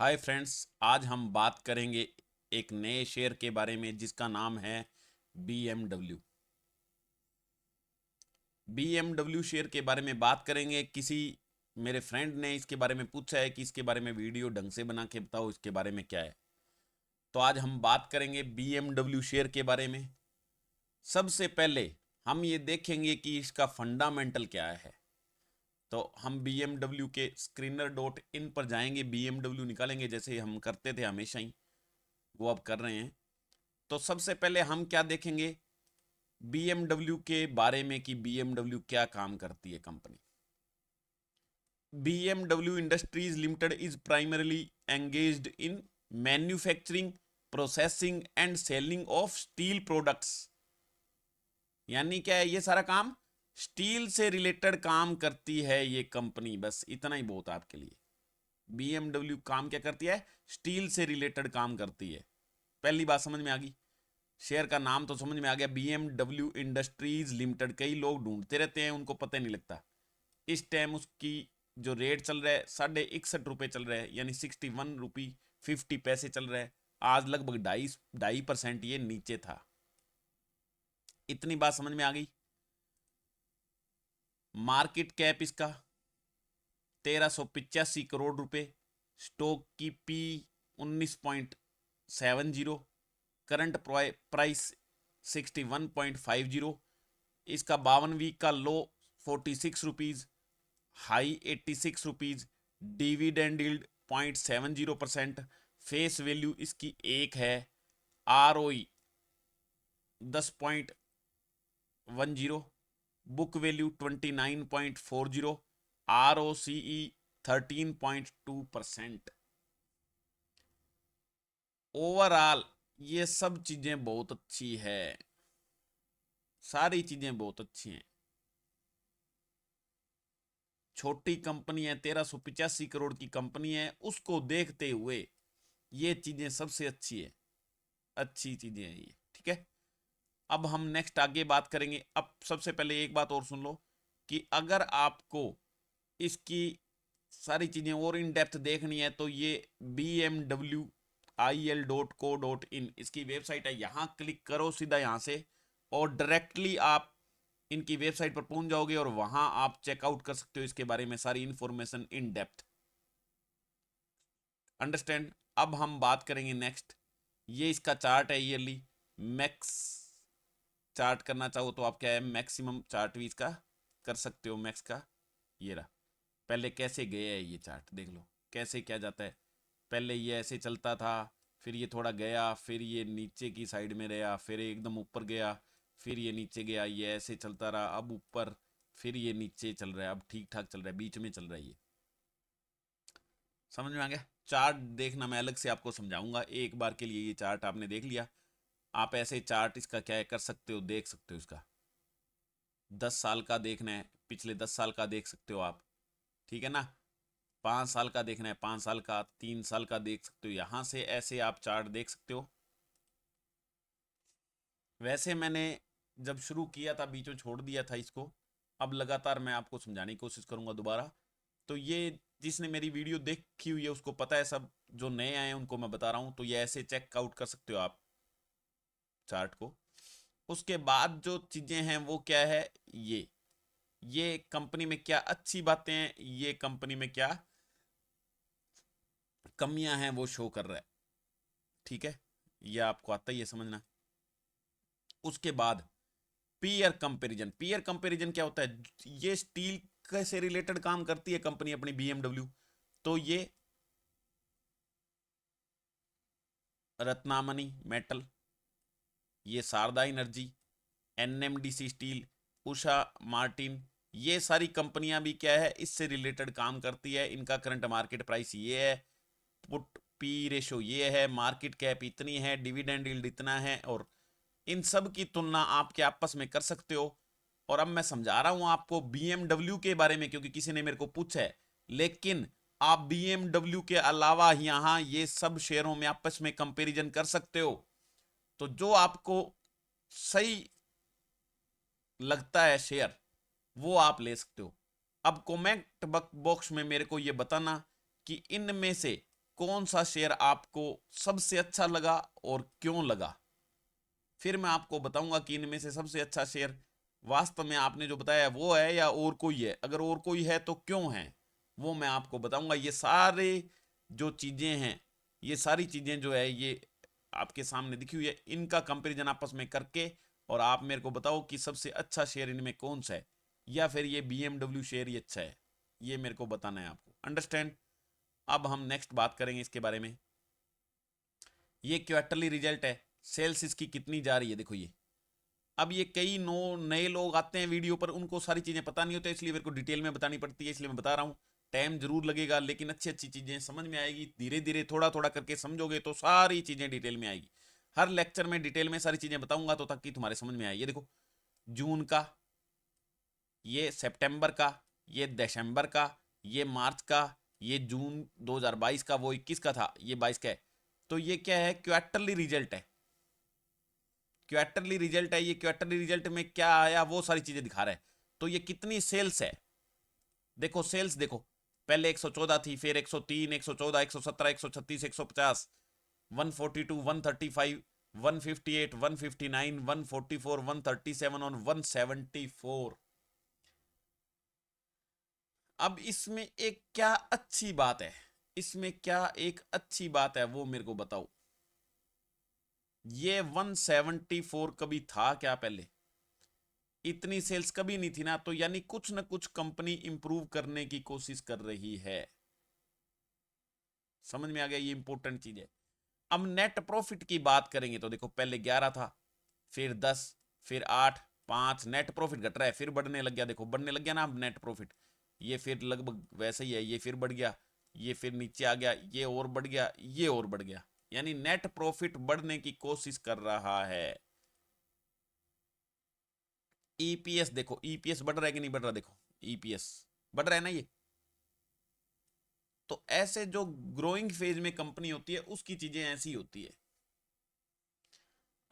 Hi friends, आज हम बात करेंगे एक नए शेयर के बारे में जिसका नाम है BMW। BMW शेयर के बारे में बात करेंगे। किसी मेरे फ्रेंड ने इसके बारे में पूछा है कि इसके बारे में वीडियो ढंग से बना के बताओ, इसके बारे में क्या है। तो आज हम बात करेंगे BMW शेयर के बारे में। सबसे पहले हम ये देखेंगे कि इसका फंडामेंटल क्या है। तो हम BMW के स्क्रीनर डॉट इन पर जाएंगे, BMW निकालेंगे जैसे हम करते थे हमेशा ही, वो अब कर रहे हैं। तो सबसे पहले हम क्या देखेंगे BMW के बारे में कि BMW क्या काम करती है company. BMW industries limited is primarily engaged in manufacturing, processing and selling of steel products. यानी क्या है, ये सारा काम स्टील से रिलेटेड काम करती है ये कंपनी। बस इतना ही बहुत आपके लिए। BMW काम क्या करती है? स्टील से रिलेटेड काम करती है। पहली बात समझ में आ गई। शेयर का नाम तो समझ में आ गया, BMW इंडस्ट्रीज लिमिटेड। कई लोग ढूंढते रहते हैं, उनको पता नहीं लगता। इस टाइम उसकी जो रेट चल रहा है 61.5 रुपये चल रहा है, यानी 61 रुपी 50 पैसे चल रहा है। आज लगभग 2.5% ये नीचे था। इतनी बात समझ में आ गई। मार्केट कैप इसका 1385 करोड़ रुपए। स्टॉक की पी 19.70। Current price 61.50। इसका 52 वीक का लो 46 rupees, high 86 rupees. Dividend yield 0.70%। Face value इसकी 1 है। ROE 10.10। Book value 29.40। ROCE 13.2%। Overall ये सब चीजें बहुत अच्छी है, सारी चीजें बहुत अच्छी हैं। छोटी कंपनी है, 1385 करोड़ की कंपनी है, उसको देखते हुए ये चीजें सबसे अच्छी है, अच्छी चीजें हैं ये। ठीक है, अब हम नेक्स्ट आगे बात करेंगे। अब सबसे पहले एक बात और सुन लो कि अगर आपको इसकी सारी चीजें और इन डेप्थ देखनी है तो ये bmwil.co.in इसकी वेबसाइट है। यहां क्लिक करो सीधा यहां से, और डायरेक्टली आप इनकी वेबसाइट पर पहुंच जाओगे और वहां आप चेकआउट कर सकते हो इसके बारे में सारी इंफॉर्मेशन इन डेप्थ। अंडरस्टैंड। अब हम बात करेंगे नेक्स्ट। ये इसका चार्ट है ईयरली। मैक्स चार्ट करना चाहो तो आप क्या है, मैक्सिमम चार्ट भी इसका कर सकते हो, मैक्स का। ये रहा। पहले कैसे गया है ये चार्ट देख लो, कैसे क्या जाता है। पहले ये ऐसे चलता था, फिर ये थोड़ा गया, फिर ये नीचे की साइड में रहा, फिर एकदम ऊपर गया, फिर ये नीचे गया, ये ऐसे चलता रहा, अब ऊपर, फिर ये नीचे चल रहा है, अब ठीक ठाक चल रहा है, बीच में चल रहा है ये। समझ में आ गया? चार्ट देखना मैं अलग से आपको समझाऊंगा, एक बार के लिए ये चार्ट आपने देख लिया। आप ऐसे चार्ट इसका क्या है कर सकते हो, देख सकते हो इसका। 10 साल का देखना है, पिछले 10 साल का देख सकते हो आप। ठीक है ना? 5 साल का देखना है, 5 साल का, 3 साल का देख सकते हो। यहां से ऐसे आप चार्ट देख सकते हो। वैसे मैंने जब शुरू किया था बीच में छोड़ दिया था इसको। अब लगातार मैं आपको समझाने की कोशिश करूंगा दोबारा। तो ये जिसने मेरी वीडियो देखी हुई है उसको पता है सब, जो नए आए हैं उनको मैं बता रहा हूं। तो ये ऐसे चेकआउट कर सकते हो आप चार्ट को। उसके बाद जो चीजें हैं वो क्या है, ये कंपनी में क्या अच्छी बातें हैं, ये कंपनी में क्या कमियां हैं वो शो कर रहा है। ठीक है, ये आपको आता ही है समझना। उसके बाद पीयर कंपैरिजन। पीयर कंपैरिजन क्या होता है? ये स्टील से रिलेटेड काम करती है कंपनी अपनी BMW। तो ये रत्नामणि मेटल, ये Sharda energy, NMDC steel, Usha Martin, ये सारी कंपनियां भी क्या है इससे रिलेटेड काम करती है। इनका करंट मार्केट प्राइस ये है, पुट पी रेशो ये है, मार्केट कैप इतनी है, डिविडेंड यील्ड इतना है, और इन सब की तुलना आपके आपस में कर सकते हो। और अब मैं समझा रहा हूं आपको BMW के बारे में क्योंकि किसी ने मेरे को पूछा है। लेकिन आप BMW के अलावा यहां ये सब शेयरों में आपस में कंपैरिजन कर सकते हो। तो जो आपको सही लगता है शेयर वो आप ले सकते हो। अब कमेंट बॉक्स में मेरे को ये बताना कि इनमें से कौन सा शेयर आपको सबसे अच्छा लगा और क्यों लगा। फिर मैं आपको बताऊंगा कि इनमें से सबसे अच्छा शेयर वास्तव में आपने जो बताया वो है या और कोई है, अगर और कोई है तो क्यों है, वो मैं आपको बताऊंगा। ये सारे जो चीजें हैं, ये सारी चीजें जो है ये आपके सामने दिखी हुई है, इनका कंपैरिजन आपस में करके और आप मेरे को बताओ कि सबसे अच्छा शेयर इनमें कौन सा है, या फिर ये BMW शेयर ही अच्छा है, ये मेरे को बताना है आपको। अंडरस्टैंड। अब हम नेक्स्ट बात करेंगे इसके बारे में। ये क्वार्टरली रिजल्ट है, सेल्स इसकी कितनी जा रही है, देखो ये। अब ये कई नए लोग आते हैं वीडियो पर, उनको सारी चीजें पता नहीं होती, इसलिए मेरे को डिटेल में बतानी पड़ती है, इसलिए मैं बता रहा हूँ। टाइम जरूर लगेगा लेकिन अच्छी अच्छी चीजें समझ में आएगी, धीरे धीरे थोड़ा थोड़ा करके समझोगे तो सारी चीजें डिटेल में आएगी। हर लेक्चर में डिटेल में सारी चीजें बताऊंगा तो ताकि तुम्हारे समझ में आए। ये देखो, जून का, ये सितंबर का, ये दिसंबर का, ये मार्च का, ये जून 2022 का, वो 21 का था, ये 22 का है। तो ये क्या है, क्वार्टरली रिजल्ट है। क्वार्टरली रिजल्ट है, ये क्वार्टरली रिजल्ट में क्या आया वो सारी चीजें दिखा रहा है। तो ये कितनी सेल्स है, देखो सेल्स देखो, पहले 114 थी, फिर 103, 114, 117, 136, 150, 142, 135, 158, 159, 144, 137 और 174। अब इसमें एक क्या अच्छी बात है, इसमें क्या एक अच्छी बात है वो मेरे को बताओ। ये 174 कभी था क्या पहले, इतनी सेल्स कभी नहीं थी ना, तो यानी कुछ ना कुछ कंपनी इंप्रूव करने की कोशिश कर रही है। समझ में आ गया, ये इंपॉर्टेंट चीज है। अब नेट प्रॉफिट की बात करेंगे तो देखो, पहले 11 था, फिर 10, फिर 8, 5, नेट प्रॉफिट घट रहा है, फिर बढ़ने लग गया, देखो बढ़ने लग गया ना अब नेट प्रॉफिट। ये फिर लगभग वैसे ही है, ये फिर बढ़ गया, ये फिर नीचे आ गया, ये और बढ़ गया, ये और बढ़ गया, यानी नेट प्रॉफिट बढ़ने की कोशिश कर रहा है। ईपीएस देखो, ईपीएस बढ़ रहा है कि नहीं बढ़ रहा, देखो ईपीएस बढ़ रहा है ना ये। तो ऐसे जो ग्रोइंग फेज में कंपनी होती है उसकी चीजें ऐसी होती है।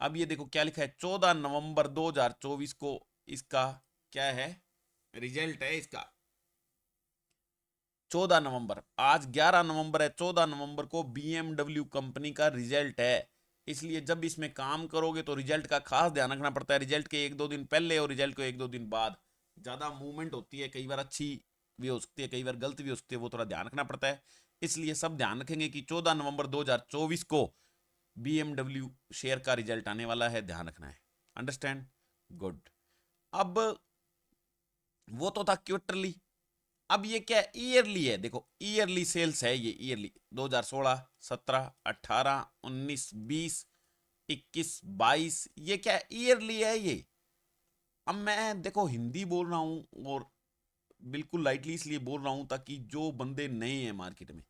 अब ये देखो क्या लिखा है, 14 नवंबर 2024 को इसका क्या है, रिजल्ट है इसका। 14 नवंबर, आज 11 नवंबर है, 14 नवंबर को BMW कंपनी का रिजल्ट है। इसलिए जब इसमें काम करोगे तो रिजल्ट का खास ध्यान रखना पड़ता है, रिजल्ट के एक दो दिन पहले और रिजल्ट के एक दो दिन बाद ज्यादा मूवमेंट होती है, कई बार अच्छी भी हो सकती है, कई बार गलत भी हो सकती है, वो थोड़ा ध्यान रखना पड़ता है। इसलिए सब ध्यान रखेंगे कि 14 नवंबर 2024 को BMW शेयर का रिजल्ट आने वाला है, ध्यान रखना है। Understand, good. अब वो तो था क्वार्टरली, अब ये क्या ईयरली है, देखो ईयरली सेल्स है, ये ईयरली 2016, 17, 18, 19, 20, 21, 22, ये क्या ईयरली है ये। अब मैं देखो हिंदी बोल रहा हूं और बिल्कुल लाइटली इसलिए बोल रहा हूं ताकि जो बंदे नए हैं मार्केट में,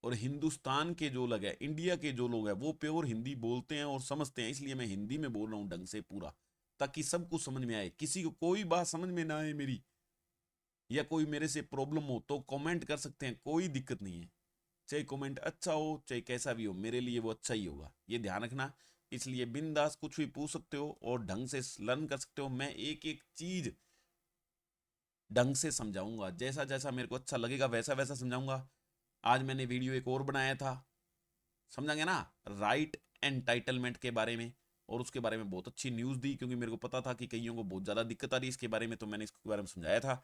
और हिंदुस्तान के जो लोग हैं, इंडिया के जो लोग हैं, वो प्योर हिंदी बोलते हैं और समझते हैं, इसलिए मैं हिंदी में बोल रहा हूँ ढंग से पूरा, ताकि सब कुछ समझ में आए। किसी को कोई बात समझ में ना आए मेरी, या कोई मेरे से प्रॉब्लम हो तो कमेंट कर सकते हैं, कोई दिक्कत नहीं है। चाहे कमेंट अच्छा हो चाहे कैसा भी हो, मेरे लिए वो अच्छा ही होगा, ये ध्यान रखना। इसलिए बिंदास कुछ भी पूछ सकते हो और ढंग से लर्न कर सकते हो। मैं एक एक चीज ढंग से समझाऊंगा, जैसा जैसा मेरे को अच्छा लगेगा वैसा वैसा समझाऊंगा। आज मैंने वीडियो एक और बनाया था, समझाएंगे ना, राइट एंटाइटलमेंट के बारे में, और उसके बारे में बहुत अच्छी न्यूज़ दी, क्योंकि मेरे को पता था कि कईयों को बहुत ज़्यादा दिक्कत आ रही है इसके बारे में, तो मैंने इसके बारे में समझाया था।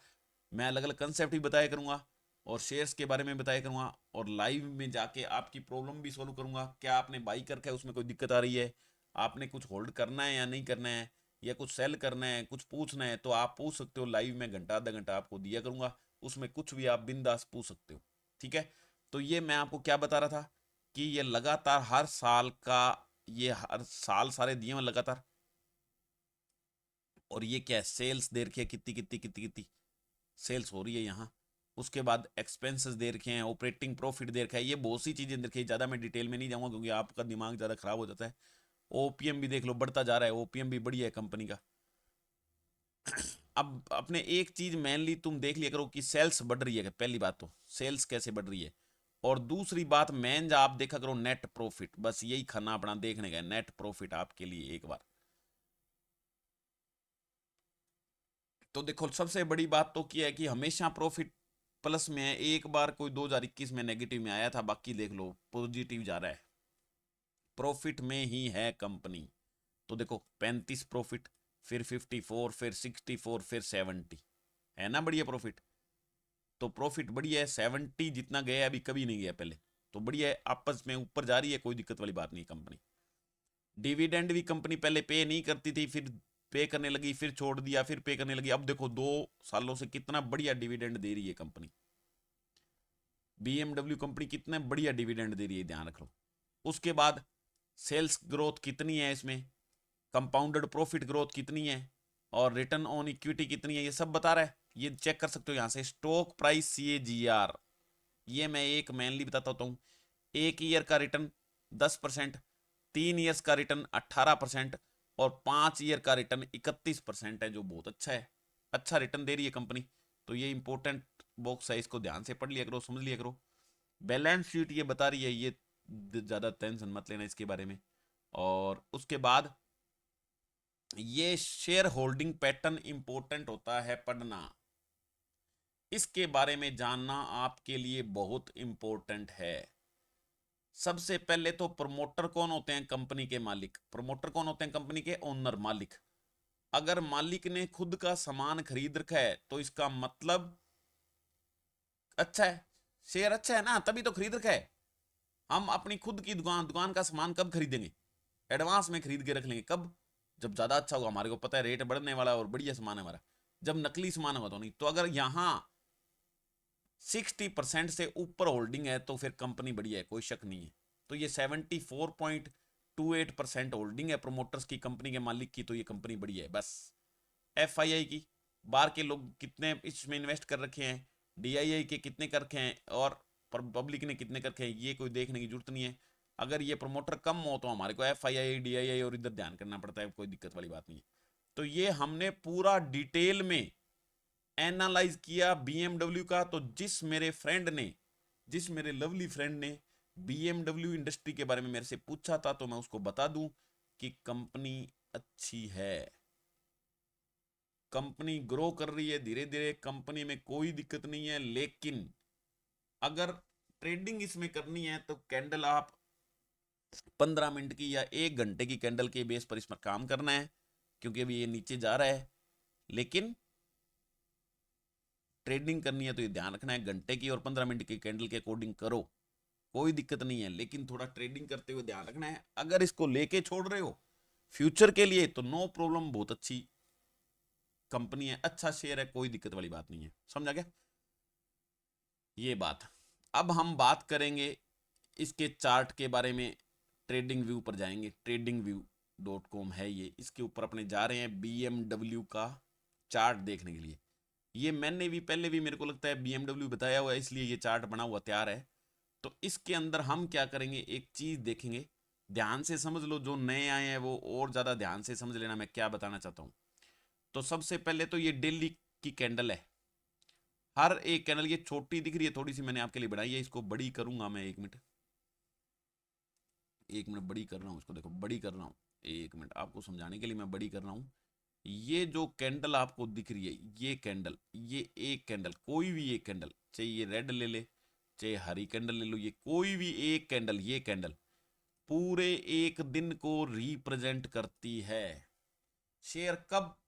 मैं अलग अलग कंसेप्ट भी बताया करूंगा और शेयर्स के बारे में बताया करूंगा, और लाइव में जाके आपकी प्रॉब्लम भी सोल्व करूंगा। क्या आपने बाई करके उसमें कोई दिक्कत आ रही है, आपने कुछ होल्ड करना है या नहीं करना है, या कुछ सेल करना है, कुछ पूछना है, तो आप पूछ सकते हो लाइव में, घंटा आधा घंटा आपको दिया करूंगा, उसमें कुछ भी आप बिंदास पूछ सकते हो। ठीक है। तो ये मैं आपको क्या बता रहा था कि ये लगातार हर साल का, ये हर साल सारे दिए हैं लगातार। और ये क्या है, सेल्स दे रखी है कितनी कितनी कितनी कितनी सेल्स हो रही है यहाँ। उसके बाद एक्सपेंसेस दे रखे हैं, ऑपरेटिंग प्रॉफिट दे रखा है, ये बहुत सी चीजें दे रखी है, ज्यादा मैं डिटेल में नहीं जाऊंगा क्योंकि आपका दिमाग ज्यादा खराब हो जाता है। ओपीएम भी देख लो, बढ़ता जा रहा है, ओपीएम भी बढ़िया है कंपनी का। अब अपने एक चीज मेनली तुम देख लिया करो कि सेल्स बढ़ रही है, पहली बात तो सेल्स कैसे बढ़ रही है, और दूसरी बात मेन जो आप देखा करो नेट प्रॉफिट, बस यही खाना अपना देखने का नेट प्रॉफिट आपके लिए एक बार। तो देखो सबसे बड़ी बात तो क्या है कि हमेशा प्रॉफिट प्लस में है, एक बार कोई 2021 में नेगेटिव में आया था, बाकी देख लो पॉजिटिव जा रहा है, प्रॉफिट में ही है कंपनी। तो देखो 35 प्रॉफिट, फिर 54, फिर 64, फिर 70, है ना बढ़िया प्रॉफिट। तो प्रॉफिट बढ़िया है, 70 जितना गया अभी कभी नहीं गया पहले, तो बढ़िया है, आपस में ऊपर जा रही है, कोई दिक्कत वाली बात नहीं कंपनी। डिविडेंड भी कंपनी पहले पे नहीं करती थी, फिर पे करने लगी, फिर छोड़ दिया, फिर पे करने लगी, अब देखो 2 सालों से कितना बढ़िया डिविडेंड दे रही है कंपनी। BMW कंपनी कितने बढ़िया डिविडेंड दे रही है, ध्यान रख लो। उसके बाद सेल्स ग्रोथ कितनी है इसमें, कंपाउंडेड प्रॉफिट ग्रोथ कितनी है, और रिटर्न ऑन इक्विटी कितनी है, ये सब बता रहा है, ये चेक कर सकते हो यहां से। स्टॉक प्राइस CAGR, ये मैं एक मेनली बताता हूँ। 1 ईयर का रिटर्न 10%, 3 ईयर्स का रिटर्न 18%, और 5 ईयर का रिटर्न 31% है, जो बहुत अच्छा है, अच्छा रिटर्न दे रही है कंपनी। तो ये इंपॉर्टेंट बॉक्स है, इसको ध्यान से पढ़ लिया करो, समझ लिया करो। बैलेंस शीट ये बता रही है, ये ज़्यादा टेंशन मत लेना इसके बारे में। और उसके बाद ये शेयर होल्डिंग पैटर्न इंपॉर्टेंट होता है पढ़ना, इसके बारे में जानना आपके लिए बहुत इंपॉर्टेंट है। सबसे पहले तो प्रमोटर कौन होते हैं, कंपनी के मालिक। प्रमोटर कौन होते हैं, कंपनी के ओनर, मालिक। अगर मालिक ने खुद का सामान खरीद रखा है तो इसका मतलब अच्छा है, शेयर अच्छा है ना, तभी तो खरीद रखा है। हम अपनी खुद की दुकान का सामान कब खरीदेंगे, एडवांस में खरीद के रख लेंगे, कब, जब ज्यादा अच्छा होगा, हमारे को पता है रेट बढ़ने वाला और बढ़िया सामान है हमारा। जब नकली सामान होगा तो नहीं। तो अगर यहां 60% से ऊपर होल्डिंग है तो फिर कंपनी बढ़िया है, कोई शक नहीं है। तो ये 74.28% होल्डिंग है प्रोमोटर्स की, कंपनी के मालिक की, तो ये कंपनी बढ़िया है। बस FII की, बाहर के लोग कितने इसमें इन्वेस्ट कर रखे हैं, DII के कितने कर रखे हैं, और पब्लिक ने कितने कर रखे हैं, ये कोई देखने की जरूरत नहीं है। अगर ये प्रमोटर कम हो तो हमारे को FII DII और इधर ध्यान करना पड़ता है, कोई दिक्कत वाली बात नहीं है। तो ये हमने पूरा डिटेल में एनालाइज किया BMW का। तो जिस मेरे लवली फ्रेंड ने BMW इंडस्ट्री के बारे में मेरे से पूछा था, तो मैं उसको बता दूं कि कंपनी अच्छी है, कंपनी ग्रो कर रही है धीरे धीरे, कंपनी में कोई दिक्कत नहीं है। लेकिन अगर ट्रेडिंग इसमें करनी है तो कैंडल आप 15 मिनट की या 1 घंटे की कैंडल के बेस पर इसमें काम करना है, क्योंकि अभी ये नीचे जा रहा है। लेकिन ट्रेडिंग करनी है तो ये ध्यान रखना है, घंटे की और 15 मिनट की कैंडल के अकॉर्डिंग करो, कोई दिक्कत नहीं है। लेकिन थोड़ा ट्रेडिंग करते हुए ध्यान रखना है, अगर इसको लेके छोड़ रहे हो फ्यूचर के लिए तो नो प्रॉब्लम, बहुत अच्छी कंपनी है, अच्छा शेयर है, कोई दिक्कत वाली बात नहीं है। समझा क्या ये बात। अब हम बात करेंगे इसके चार्ट के बारे में, ट्रेडिंग व्यू पर जाएंगे, tradingview.com है ये, इसके ऊपर अपने जा रहे हैं BMW का चार्ट देखने के लिए। ये मैंने भी पहले भी, मेरे को लगता है BMW बताया हुआ है, इसलिए ये चार्ट बना हुआ तैयार है। तो इसके अंदर हम क्या करेंगे, एक चीज देखेंगे, ध्यान से समझ लो, जो नए आए हैं वो और ज्यादा ध्यान से समझ लेना मैं क्या बताना चाहता हूं। तो सबसे पहले तो ये डेली की कैंडल है, हर एक कैंडल, ये छोटी दिख रही है थोड़ी सी, मैंने आपके लिए बढ़ाई है, इसको बड़ी करूंगा मैं, 1 मिनट, 1 मिनट बड़ी कर रहा हूँ इसको, देखो बड़ी कर रहा हूँ, 1 मिनट आपको समझाने के लिए मैं बड़ी कर रहा हूँ। ये जो कैंडल आपको दिख रही है, ये कैंडल, ये एक कैंडल, कोई भी एक कैंडल, चाहे ये रेड ले ले, चाहे हरी कैंडल ले लो, ये कोई भी एक कैंडल, ये कैंडल पूरे एक दिन को रिप्रेजेंट करती है। शेयर कब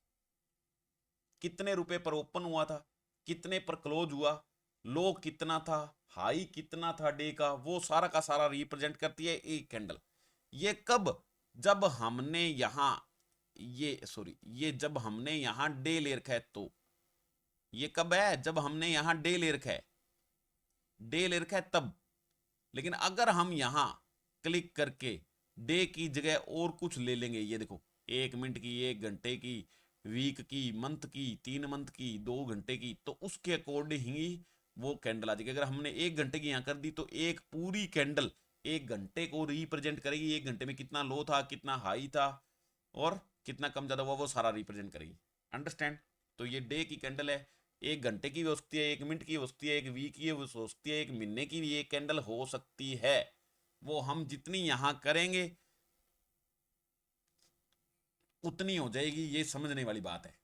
कितने रुपए पर ओपन हुआ था, कितने पर क्लोज हुआ, लो कितना था, हाई कितना था डे का, वो सारा का सारा रिप्रेजेंट करती है एक कैंडल। ये कब, जब हमने यहां, ये जब हमने यहां डे ले रखा है, तो ये कब है, जब हमने यहां डे ले रखा है, डे ले रखा है तब। लेकिन अगर हम यहां क्लिक करके डे की जगह और कुछ ले लेंगे, ये देखो 1 मिनट की, 1 घंटे की, वीक की, मंथ की, 3 मंथ की, 2 घंटे की, तो उसके अकॉर्डिंग ही वो कैंडल आ जाएगी। अगर हमने 1 घंटे की यहां कर दी तो एक पूरी कैंडल 1 घंटे को रिप्रेजेंट करेगी, 1 घंटे में कितना लो था, कितना हाई था, और कितना कम ज्यादा हुआ, वो सारा रिप्रेजेंट करेगी। अंडरस्टैंड। तो ये डे की कैंडल है, 1 घंटे की भी हो सकती है, 1 मिनट की हो सकती है, 1 वीक की हो सकती है, 1 महीने की भी ये कैंडल हो सकती है। वो हम जितनी यहां करेंगे उतनी हो जाएगी, ये समझने वाली बात है।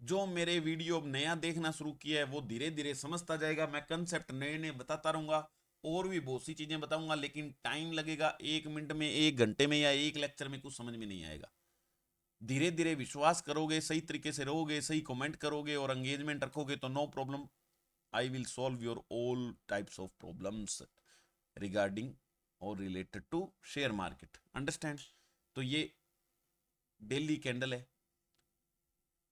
जो मेरे वीडियो नया देखना शुरू किया है वो धीरे धीरे समझता जाएगा। मैं कंसेप्ट नए नए बताता रहूंगा, और भी बहुत सी चीजें बताऊंगा, लेकिन टाइम लगेगा। 1 मिनट में, 1 घंटे में, या एक लेक्चर में कुछ समझ में नहीं आएगा। धीरे धीरे विश्वास करोगे, सही तरीके से रहोगे, सही कमेंट करोगे और एंगेजमेंट रखोगे तो no problem, I will solve your all types of problems regarding और related to share market. Understand? तो ये डेली कैंडल है।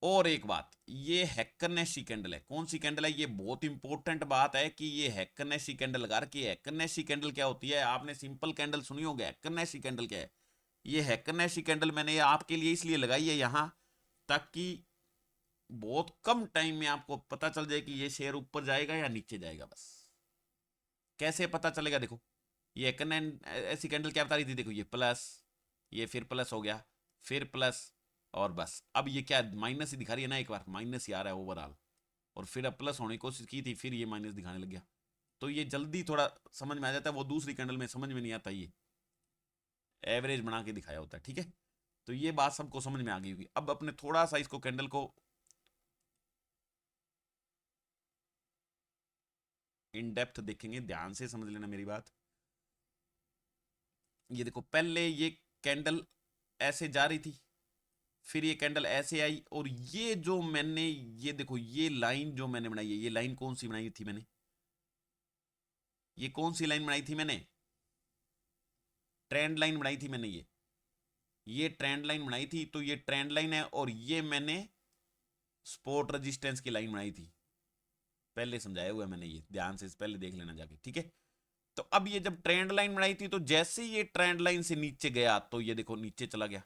और एक बात, ये हैक्करनेशी कैंडल है। कौन सी कैंडल है? ये बहुत इंपॉर्टेंट बात है कि ये हैक्करनेशी कैंडल लगा रखी है। हैक्करनेशी कैंडल क्या होती है? आपने सिंपल कैंडल सुनी होगी, हैक्करनेशी कैंडल क्या है? ये हैक्करनेशी कैंडल मैंने आपके लिए इसलिए लगाई है यहां, ताकि बहुत कम टाइम में आपको पता चल जाए कि ये शेयर ऊपर जाएगा या नीचे जाएगा। बस कैसे पता चलेगा? देखो, ये ऐसी कैंडल क्या बता रही थी? देखो, ये प्लस, ये फिर प्लस हो गया, फिर प्लस, और बस अब ये क्या माइनस ही दिखा रही है ना। एक बार माइनस ही आ रहा है ओवरऑल, और फिर अब प्लस होने की कोशिश की थी, फिर ये माइनस दिखाने लग गया। तो ये जल्दी थोड़ा समझ में आ जाता है, वो दूसरी कैंडल में समझ में नहीं आता। ये एवरेज बना के दिखाया होता है, ठीक है। तो ये बात सबको समझ में आ गई होगी। अब अपने थोड़ा सा इसको कैंडल को इन डेप्थ देखेंगे, ध्यान से समझ लेना मेरी बात। ये देखो, पहले ये कैंडल ऐसे जा रही थी, फिर ये कैंडल ऐसे आई, और ये जो मैंने, ये देखो, ये लाइन जो मैंने बनाई है, ये लाइन कौन सी बनाई थी मैंने? ये कौन सी लाइन बनाई थी मैंने? ट्रेंड लाइन बनाई थी मैंने। ये ट्रेंड लाइन बनाई थी, तो ये ट्रेंड लाइन है, और ये मैंने सपोर्ट रेजिस्टेंस की लाइन बनाई थी। पहले समझाया हुआ है मैंने, ये ध्यान से पहले देख लेना जाके, ठीक है। तो अब ये जब ट्रेंड लाइन बनाई थी, तो जैसे ये ट्रेंड लाइन से नीचे गया, तो ये देखो नीचे चला गया।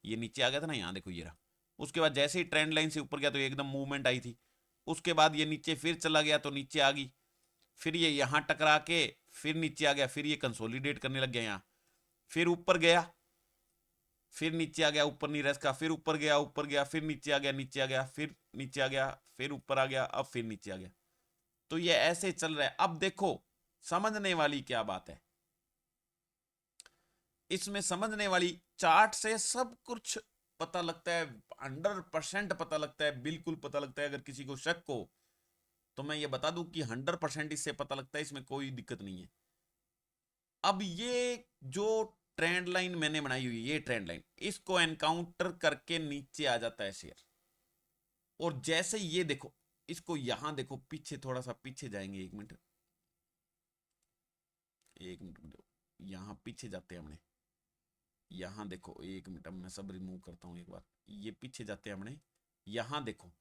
ये नीचे आ गया था ना, यहां देखो ये रहा। उसके बाद जैसे ही ट्रेंड लाइन से ऊपर गया तो एकदम मूवमेंट आई थी। उसके बाद ये नीचे फिर चला गया, तो नीचे आ गई। फिर ये यहां टकरा के फिर नीचे आ गया, फिर ये कंसोलिडेट करने लग गया यहां। फिर ऊपर गया, फिर नीचे आ गया, ऊपर नहीं रह, फिर ऊपर गया, ऊपर गया, फिर नीचे आ गया, नीचे आ गया, फिर नीचे आ गया, फिर ऊपर आ गया, अब फिर नीचे आ गया। तो ये ऐसे चल रहा है। अब देखो, समझने वाली क्या बात है इसमें, समझने वाली, चार्ट से सब कुछ पता लगता है, 100% पता लगता है, बिल्कुल पता लगता है। अगर किसी को शक हो तो मैं ये बता दूं कि 100% इससे पता लगता है, इसमें कोई दिक्कत नहीं है। अब ये जो ट्रेंड लाइन मैंने बनाई हुई है, ये ट्रेंड लाइन, इसको एनकाउंटर करके नीचे आ जाता है शेयर। और जैसे ये देखो, इसको यहां देखो, पीछे थोड़ा सा पीछे जाएंगे, 1 मिनट, 1 मिनट रुक जाओ, यहां पीछे जाते हैं हमने। यहां देखो, 1 मिनट, अब मैं सब रिमूव करता हूं एक बार। ये पीछे जाते हैं हमने। यहां देखो,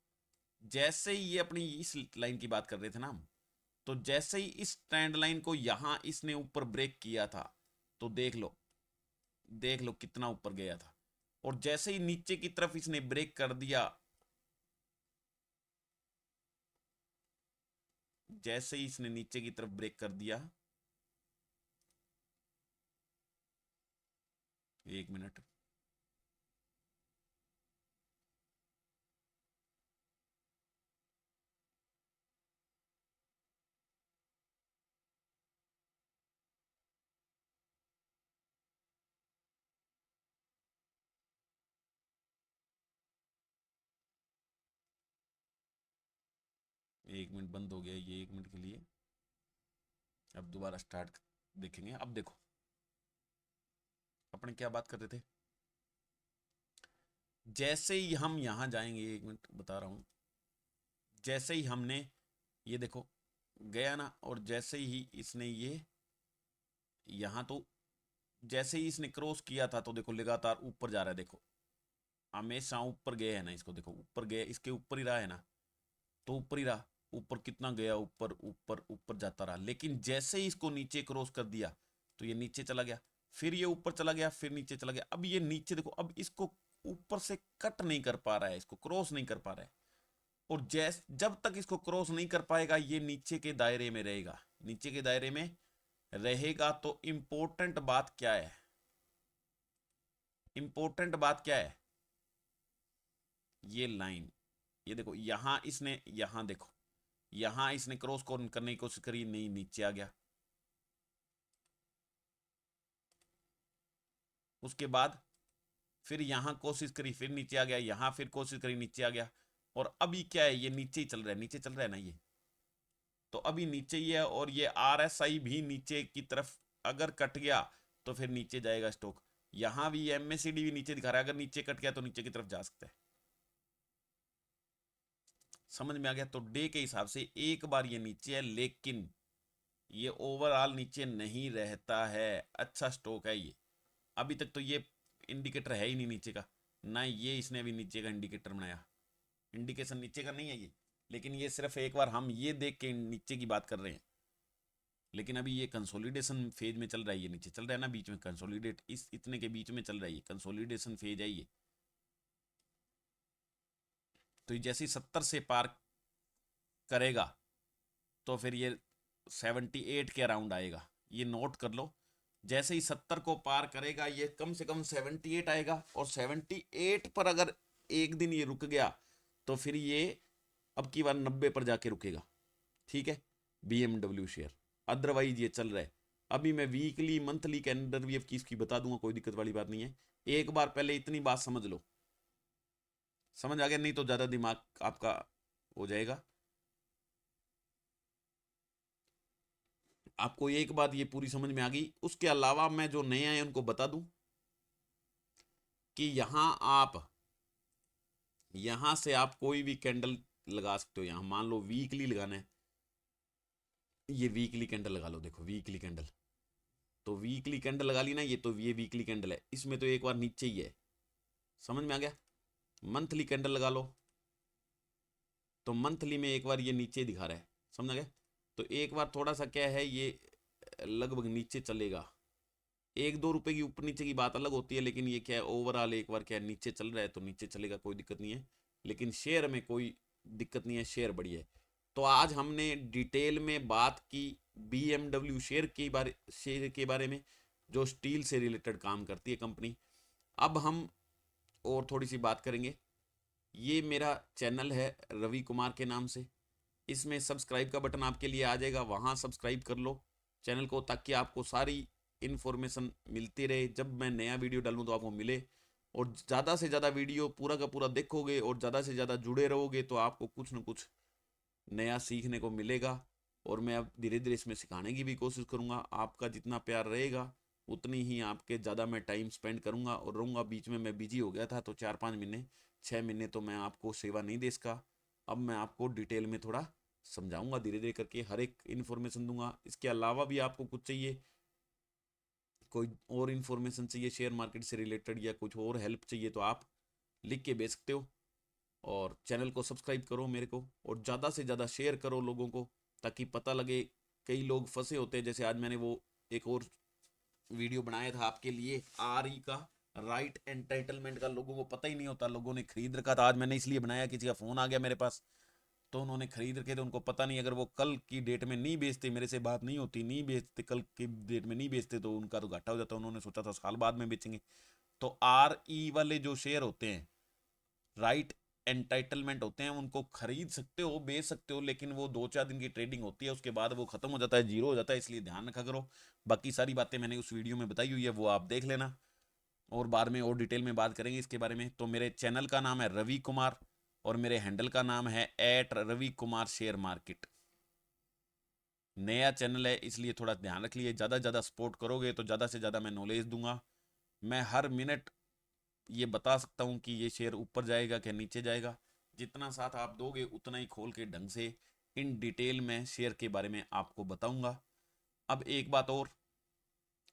जैसे ही ये अपनी इस लाइन की बात कर रहे थे ना हम, तो जैसे ही इस ट्रेंड लाइन को यहां इसने ऊपर ब्रेक किया था, तो देख लो, देख लो कितना ऊपर गया था। और जैसे ही नीचे की तरफ इसने ब्रेक कर दिया, जैसे ही इसने नीचे की तरफ ब्रेक कर दिया, 1 मिनट, एक मिनट बंद हो गया ये, 1 मिनट के लिए। अब दोबारा स्टार्ट देखेंगे। अब देखो, अपने क्या बात कर रहे थे? जैसे ही हम यहां जाएंगे, 1 मिनट बता रहा हूं, जैसे ही हमने, ये देखो, गया ना, और जैसे ही इसने ये यहां, तो जैसे ही इसने क्रॉस किया था, तो देखो लगातार ऊपर जा रहा है। देखो, हमेशा ऊपर गया है ना, इसको देखो, ऊपर गया, इसके ऊपर ही रहा है ना, तो ऊपर ही रहा। ऊपर कितना गया? ऊपर ऊपर ऊपर जाता रहा। लेकिन जैसे ही इसको नीचे क्रॉस कर दिया, तो ये नीचे चला गया, फिर ये ऊपर चला गया, फिर नीचे चला गया। अब ये नीचे देखो, अब इसको ऊपर से कट नहीं कर पा रहा है, इसको क्रॉस नहीं कर पा रहा है। और जब तक इसको क्रॉस नहीं कर पाएगा, ये नीचे के दायरे में रहेगा, नीचे के दायरे में रहेगा। तो इंपॉर्टेंट बात क्या है? इंपॉर्टेंट बात क्या है? ये लाइन, ये देखो, यहां इसने, यहां देखो, यहां इसने क्रॉस करने की कोशिश करी, नहीं, नीचे आ गया। उसके बाद फिर यहां कोशिश करी, फिर नीचे आ गया, यहां फिर कोशिश करी, नीचे आ गया। और अभी क्या है, ये नीचे ही चल रहा है, नीचे चल रहा है ना ये, तो अभी नीचे ही है। और ये RSI भी नीचे की तरफ अगर कट गया तो फिर नीचे जाएगा स्टॉक। यहां भी MACD भी नीचे दिखा रहा है, अगर नीचे कट गया तो नीचे की तरफ जा सकता है। समझ में आ गया? तो डे के हिसाब से एक बार ये नीचे है, लेकिन ये ओवरऑल नीचे नहीं रहता है। अच्छा स्टॉक है ये। अभी तक तो ये इंडिकेटर है ही नहीं नीचे का, ना ये इसने अभी नीचे का इंडिकेटर बनाया, इंडिकेशन नीचे का नहीं है ये। लेकिन ये सिर्फ एक बार हम ये देख के नीचे की बात कर रहे हैं, लेकिन अभी ये कंसोलिडेशन फेज में चल रहा है। ये नीचे चल रहा है ना, बीच में कंसोलिडेट, इस इतने के बीच में चल रहा है, ये कंसोलिडेशन फेज है ये। तो जैसे ही 70 से पार करेगा तो फिर ये 78 के अराउंड आएगा, ये नोट कर लो। जैसे ही 70 को पार करेगा ये कम से कम 78 आएगा, और 78 पर अगर एक दिन ये रुक गया तो फिर ये अब की बार 90 पर जाके रुकेगा। ठीक है, BMW शेयर। अदरवाइज ये चल रहा है। अभी मैं वीकली मंथली कैलेंडर भी अब की इसकी बता दूंगा, कोई दिक्कत वाली बात नहीं है। एक बार पहले इतनी बात समझ लो, समझ आ गया? नहीं तो ज़्यादा दिमाग आपका हो जाएगा। आपको एक बात ये पूरी समझ में आ गई। उसके अलावा मैं जो नए आए उनको बता दूं कि यहां से आप कोई भी कैंडल लगा सकते हो। यहां मान लो वीकली लगाना है, ये वीकली कैंडल लगा लो। देखो वीकली कैंडल, तो वीकली कैंडल लगा ली ना, ये तो ये वीकली कैंडल है, इसमें तो एक बार नीचे ही है। समझ में आ गया? मंथली कैंडल लगा लो, तो मंथली में एक बार ये नीचे दिखा रहा है। समझ गए? तो एक बार थोड़ा सा क्या है, ये लगभग नीचे चलेगा। 1-2 रुपए की ऊपर नीचे की बात अलग होती है, लेकिन ये क्या है, ओवरऑल एक बार क्या है, नीचे चल रहा है तो नीचे चलेगा, कोई दिक्कत नहीं है। लेकिन शेयर में कोई दिक्कत नहीं है, शेयर बढ़िया है। तो आज हमने डिटेल में बात की BMW शेयर के बारे में, जो स्टील से रिलेटेड काम करती है कंपनी। अब हम और थोड़ी सी बात करेंगे। ये मेरा चैनल है रवि कुमार के नाम से। इसमें सब्सक्राइब का बटन आपके लिए आ जाएगा, वहाँ सब्सक्राइब कर लो चैनल को, ताकि आपको सारी इन्फॉर्मेशन मिलती रहे। जब मैं नया वीडियो डालूँ तो आपको मिले। और ज़्यादा से ज़्यादा वीडियो पूरा का पूरा देखोगे और ज़्यादा से ज़्यादा जुड़े रहोगे तो आपको कुछ ना कुछ नया सीखने को मिलेगा। और मैं अब धीरे धीरे इसमें सिखाने की भी कोशिश करूँगा। आपका जितना प्यार रहेगा उतनी ही आपके ज़्यादा मैं टाइम स्पेंड करूँगा और रहूँगा। बीच में मैं बिजी हो गया था तो 4-5 महीने 6 महीने तो मैं आपको सेवा नहीं दे सका। अब मैं आपको डिटेल में थोड़ा समझाऊंगा, धीरे धीरे करके हर एक इन्फॉर्मेशन दूंगा। इसके अलावा भी आपको कुछ चाहिए, कोई और इन्फॉर्मेशन चाहिए शेयर मार्केट से रिलेटेड, या कुछ और हेल्प चाहिए, तो आप लिख के भेज सकते हो। और चैनल को सब्सक्राइब करो मेरे को, और ज़्यादा से ज़्यादा शेयर करो लोगों को, ताकि पता लगे। कई लोग फंसे होते हैं, जैसे आज मैंने वो एक और वीडियो बनाया था आपके लिए RE का, राइट एंटाइटलमेंट का। लोगों को पता ही नहीं होता, लोगों ने खरीद रखा था। आज मैंने इसलिए बनाया, किसी का फ़ोन आ गया मेरे पास तो उन्होंने खरीद रखे थे, उनको पता नहीं। अगर वो कल की डेट में नहीं बेचते, मेरे से बात नहीं होती, नहीं बेचते, कल की डेट में नहीं बेचते, तो उनका तो घाटा हो जाता। उन्होंने सोचा था साल बाद में बेचेंगे। तो RE वाले जो शेयर होते हैं, राइट एंटाइटलमेंट होते हैं, उनको खरीद सकते हो, बेच सकते हो, लेकिन वो 2-4 दिन की ट्रेडिंग होती है, उसके बाद वो खत्म हो जाता है, जीरो हो जाता है। इसलिए ध्यान रखा करो। बाकी सारी बातें मैंने उस वीडियो में बताई हुई है, वो आप देख लेना। और बाद में और डिटेल में बात करेंगे इसके बारे में। तो मेरे चैनल का नाम है रवि कुमार, और मेरे हैंडल का नाम है @रवि कुमार शेयर मार्केट। नया चैनल है इसलिए थोड़ा ध्यान रख लिए। ज़्यादा से ज़्यादा सपोर्ट करोगे तो ज़्यादा से ज़्यादा मैं नॉलेज दूंगा। मैं हर मिनट ये बता सकता हूँ कि ये शेयर ऊपर जाएगा क्या नीचे जाएगा। जितना साथ आप दोगे उतना ही खोल के ढंग से इन डिटेल में शेयर के बारे में आपको बताऊंगा। अब एक बात और,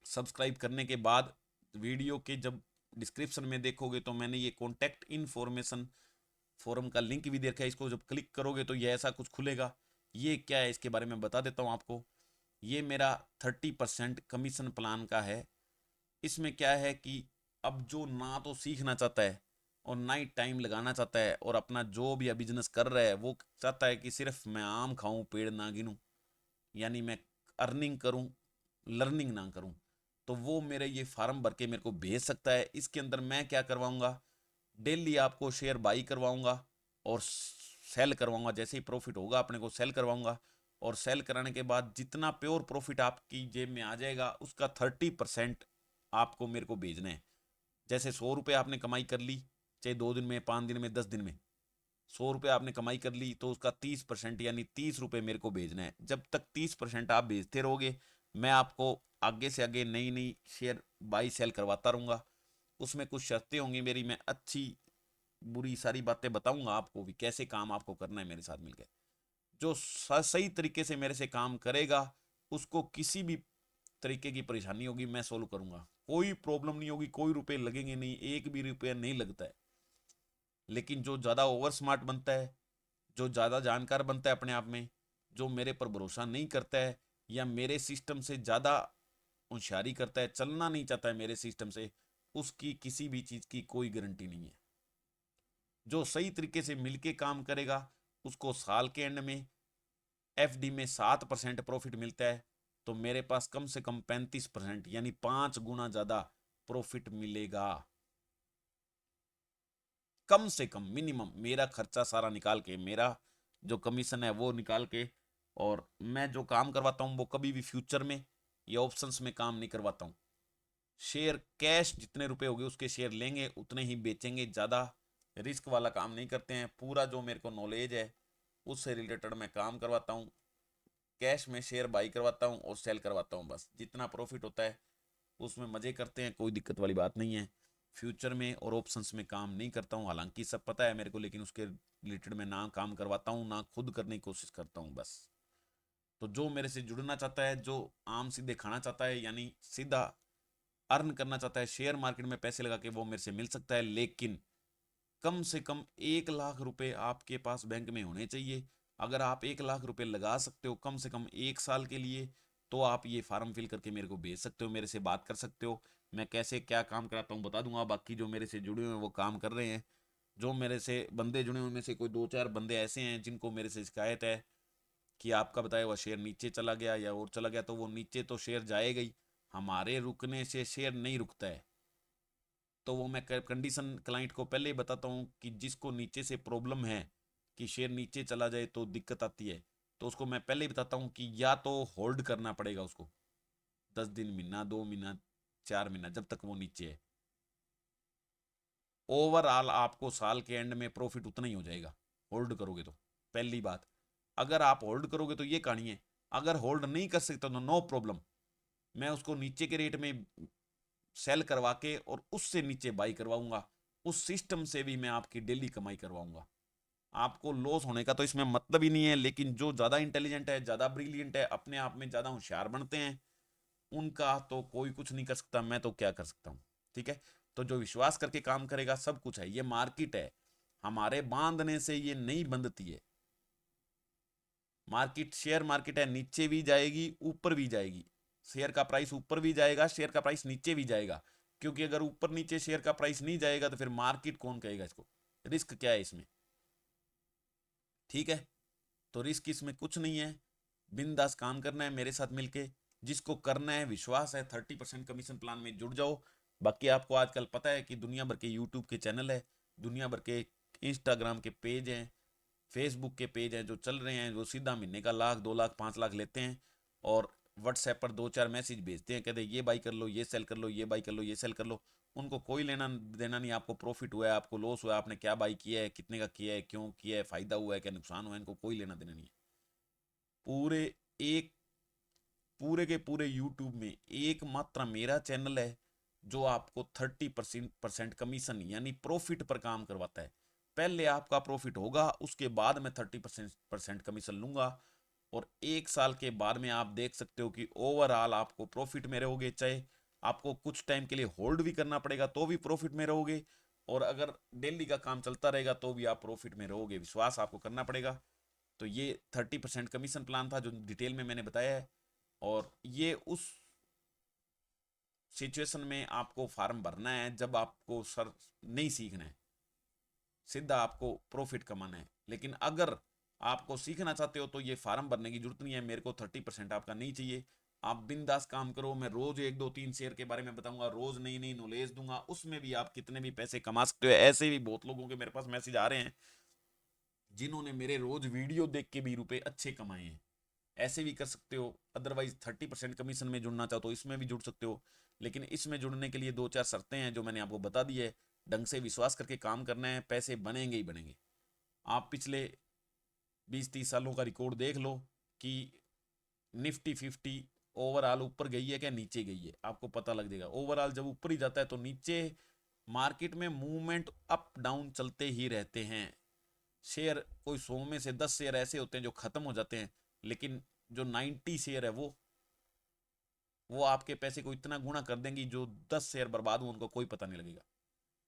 सब्सक्राइब करने के बाद वीडियो के जब डिस्क्रिप्शन में देखोगे तो मैंने ये कॉन्टैक्ट इन्फॉर्मेशन फोरम का लिंक भी देखा है। इसको जब क्लिक करोगे तो ये ऐसा कुछ खुलेगा। ये क्या है इसके बारे में बता देता हूँ आपको। ये मेरा 30% कमीशन प्लान का है। इसमें क्या है कि अब जो ना तो सीखना चाहता है और ना ही टाइम लगाना चाहता है, और अपना जो भी बिजनेस कर रहा है वो चाहता है कि सिर्फ मैं आम खाऊं पेड़ ना गिनूं, यानी मैं अर्निंग करूं, लर्निंग ना करूं, तो वो मेरे ये फार्म भर के मेरे को भेज सकता है। इसके अंदर मैं क्या करवाऊंगा, डेली आपको शेयर बाई करवाऊंगा और सेल करवाऊंगा। जैसे ही प्रॉफिट होगा अपने को सेल करवाऊंगा, और सेल कराने के बाद जितना प्योर प्रॉफिट आपकी जेब में आ जाएगा उसका 30% आपको मेरे को भेजना है। जैसे 100 रुपये आपने कमाई कर ली, चाहे 2 दिन में, 5 दिन में, 10 दिन में, 100 रुपये आपने कमाई कर ली तो उसका 30% यानी 30 रुपये मेरे को भेजना है। जब तक 30% आप भेजते रहोगे मैं आपको आगे से आगे नई नई शेयर बाई सेल करवाता रहूँगा। उसमें कुछ शर्तें होंगी मेरी, मैं अच्छी बुरी सारी बातें बताऊंगा आपको भी कैसे काम आपको करना है मेरे साथ मिलकर। जो सही तरीके से मेरे से काम करेगा उसको किसी भी तरीके की परेशानी होगी मैं सोल्व करूंगा, कोई प्रॉब्लम नहीं होगी, कोई रुपए लगेंगे नहीं, एक भी रुपया नहीं लगता है। लेकिन जो ज़्यादा ओवर स्मार्ट बनता है, जो ज़्यादा जानकार बनता है अपने आप में, जो मेरे पर भरोसा नहीं करता है या मेरे सिस्टम से ज़्यादा होशियारी करता है, चलना नहीं चाहता है मेरे सिस्टम से, उसकी किसी भी चीज़ की कोई गारंटी नहीं है। जो सही तरीके से मिलके काम करेगा उसको साल के एंड में एफडी में 7% प्रॉफिट मिलता है, तो मेरे पास कम से कम 35% यानी 5 गुना ज्यादा प्रॉफिट मिलेगा। कम से कम मिनिमम मेरा खर्चा सारा निकाल के, मेरा जो कमीशन है वो निकाल के, और मैं जो काम करवाता हूँ वो कभी भी फ्यूचर में या ऑप्शंस में काम नहीं करवाता हूँ। शेयर कैश जितने रुपए हो गए उसके शेयर लेंगे उतने ही बेचेंगे, ज़्यादा रिस्क वाला काम नहीं करते हैं। पूरा जो मेरे को नॉलेज है उससे रिलेटेड मैं काम करवाता हूँ, कैश में शेयर बाई करवाता हूँ और सेल करवाता हूँ। बस जितना प्रॉफिट होता है उसमें मज़े करते हैं, कोई दिक्कत वाली बात नहीं है। फ्यूचर में और ऑप्शंस में काम नहीं करता हूँ, हालांकि सब पता है मेरे को, लेकिन उसके रिलेटेड मैं ना काम करवाता हूँ ना खुद करने की कोशिश करता हूँ बस। तो जो मेरे से जुड़ना चाहता है, जो आम सीधे खाना चाहता है यानी सीधा अर्न करना चाहता है शेयर मार्केट में पैसे लगा के, वो मेरे से मिल सकता है। लेकिन कम से कम 1 लाख रुपए आपके पास बैंक में होने चाहिए। अगर आप 1 लाख रुपए लगा सकते हो कम से कम 1 साल के लिए, तो आप ये फार्म फिल करके मेरे को भेज सकते हो, मेरे से बात कर सकते हो। मैं कैसे क्या काम कराता हूँ बता दूंगा। बाकी जो मेरे से जुड़े हुए हैं वो काम कर रहे हैं। जो मेरे से बंदे जुड़े हुए उनमें से कोई 2-4 बंदे ऐसे हैं जिनको मेरे से शिकायत है कि आपका बताया हुआ शेयर नीचे चला गया या और चला गया, तो वो नीचे तो शेयर जाएगा ही, हमारे रुकने से शेयर नहीं रुकता है। तो वो मैं कंडीशन क्लाइंट को पहले ही बताता हूँ कि जिसको नीचे से प्रॉब्लम है कि शेयर नीचे चला जाए तो दिक्कत आती है, तो उसको मैं पहले ही बताता हूँ कि या तो होल्ड करना पड़ेगा उसको 10 दिन, महीना, 2 महीना, 4 महीना, जब तक वो नीचे है। ओवरऑल आपको साल के एंड में प्रॉफिट उतना ही हो जाएगा होल्ड करोगे तो। पहली बात, अगर आप होल्ड करोगे तो ये कहानी है। अगर होल्ड नहीं कर सकते तो नो प्रॉब्लम, मैं उसको नीचे के रेट में सेल करवा के और उससे नीचे बाई करवाऊंगा। उस सिस्टम से भी मैं आपकी डेली कमाई करवाऊंगा। आपको लॉस होने का तो इसमें मतलब ही नहीं है। लेकिन जो ज़्यादा इंटेलिजेंट है, ज़्यादा ब्रिलियंट है, अपने आप में ज़्यादा होशियार बनते हैं, उनका तो कोई कुछ नहीं कर सकता, मैं तो क्या कर सकता हूँ। ठीक है, तो जो विश्वास करके काम करेगा सब कुछ है। ये मार्केट है, हमारे बांधने से ये नहीं बंधती है। मार्केट शेयर मार्केट है, नीचे भी जाएगी ऊपर भी जाएगी। शेयर का प्राइस ऊपर भी जाएगा, शेयर का प्राइस नीचे भी जाएगा। क्योंकि अगर ऊपर नीचे शेयर का प्राइस नहीं जाएगा तो फिर मार्केट कौन कहेगा इसको, रिस्क क्या है इसमें। ठीक है, तो रिस्क इसमें कुछ नहीं है, बिंदास काम करना है मेरे साथ मिलके। जिसको करना है, विश्वास है, 30% कमीशन प्लान में जुड़ जाओ। बाकी आपको आजकल पता है कि दुनिया भर के यूट्यूब के चैनल है, दुनिया भर के इंस्टाग्राम के पेज हैं, फेसबुक के पेज हैं जो चल रहे हैं, वो सीधा महीने का 1 लाख 2 लाख 5 लाख लेते हैं और व्हाट्सएप पर 2-4 मैसेज भेजते हैं, कहते हैं ये बाई कर लो, ये सेल कर लो, ये बाई कर लो, ये सेल कर लो। उनको कोई लेना देना नहीं, आपको प्रॉफिट हुआ है, आपको लॉस हुआ है, आपने क्या बाई किया है, कितने का किया है, क्यों किया है, फायदा हुआ है क्या नुकसान हुआ है, इनको कोई लेना देना नहीं है। पूरे एक पूरे के पूरे यूट्यूब में एकमात्र मेरा चैनल है जो आपको 30% कमीशन यानी प्रॉफिट पर काम करवाता है। पहले आपका प्रॉफिट होगा, उसके बाद मैं 30% कमीशन लूंगा, और 1 साल के बाद में आप देख सकते हो कि ओवरऑल आपको प्रॉफिट में रहोगे। चाहे आपको कुछ टाइम के लिए होल्ड भी करना पड़ेगा तो भी प्रॉफिट में रहोगे, और अगर डेली का काम चलता रहेगा तो भी आप प्रॉफिट में रहोगे। विश्वास आपको करना पड़ेगा। तो ये 30% कमीशन प्लान था जो डिटेल में मैंने बताया है। और ये उस सिचुएशन में आपको फॉर्म भरना है जब आपको सर नहीं सीखना है, सीधा आपको प्रॉफिट कमाना है। लेकिन अगर आपको सीखना चाहते हो तो ये फॉर्म भरने की जरूरत नहीं है, मेरे को 30% आपका नहीं चाहिए। आप बिंदास काम करो, मैं रोज 1 2 3 शेयर के बारे में बताऊंगा, रोज नई नई नॉलेज दूंगा, उसमें भी आप कितने भी पैसे कमा सकते हो। ऐसे भी बहुत लोगों के मेरे पास मैसेज आ रहे हैं जिन्होंने मेरे रोज वीडियो देख के भी रुपए अच्छे कमाए हैं। ऐसे भी कर सकते हो। अदरवाइज 30% कमीशन में जुड़ना चाहो तो इसमें भी जुड़ सकते हो। लेकिन इसमें जुड़ने के लिए 2-4 शर्तें हैं जो मैंने आपको बता दी है। ढंग से विश्वास करके काम करना है, पैसे बनेंगे ही बनेंगे। आप पिछले 20-30 सालों का रिकॉर्ड देख लो कि निफ्टी 50 ओवरऑल ऊपर गई है क्या नीचे गई है, आपको पता लग जाएगा। ओवरऑल जब ऊपर ही जाता है तो नीचे, मार्केट में मूवमेंट अप डाउन चलते ही रहते हैं। शेयर कोई 100 में से 10 शेयर ऐसे होते हैं जो खत्म हो जाते हैं, लेकिन जो 90 शेयर है वो आपके पैसे को इतना गुणा कर देंगी, जो 10 शेयर बर्बाद हो उनको कोई पता नहीं लगेगा,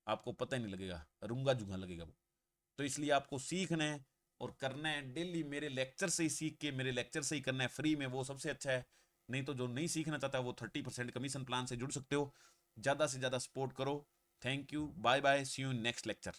आपको पता ही नहीं लगेगा, रूंगा जूंगा लगेगा वो। तो इसलिए आपको सीखना है और करना है डेली, मेरे लेक्चर से ही सीख के, मेरे लेक्चर से ही करना है फ्री में, वो सबसे अच्छा है। नहीं तो जो नहीं सीखना चाहता वो 30% कमीशन प्लान से जुड़ सकते हो। ज़्यादा से ज़्यादा सपोर्ट करो। Thank you, bye bye, see you in next lecture.